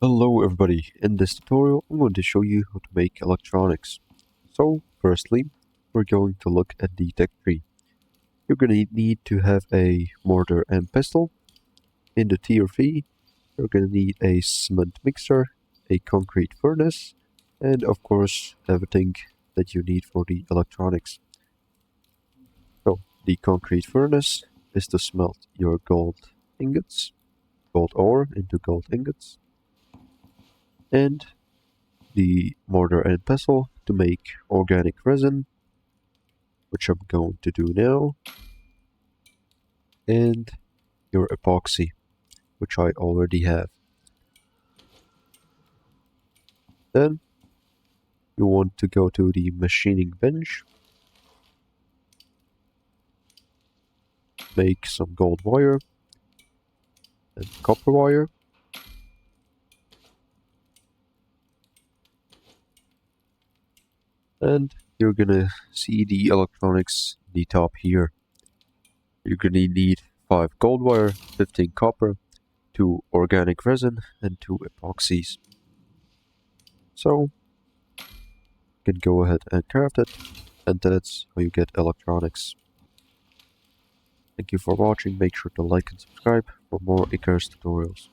Hello everybody, in this tutorial I'm going to show you how to make electronics. So firstly, we're going to look at the tech tree. You're going to need to have a mortar and pestle. In the tier V, you're going to need a cement mixer, a concrete furnace, and of course everything that you need for the electronics. So the concrete furnace is to smelt your gold ore into gold ingots. And the mortar and pestle to make organic resin, which I'm going to do now, and your epoxy, which I already have. Then you want to go to the machining bench, make some gold wire and copper wire, and you're gonna see the electronics in the top here. You're gonna need 5 gold wire, 15 copper, 2 organic resin, and 2 epoxies. So you can go ahead and craft it, and that's how you get electronics. Thank you for watching. Make sure to like and subscribe for more ICARUS tutorials.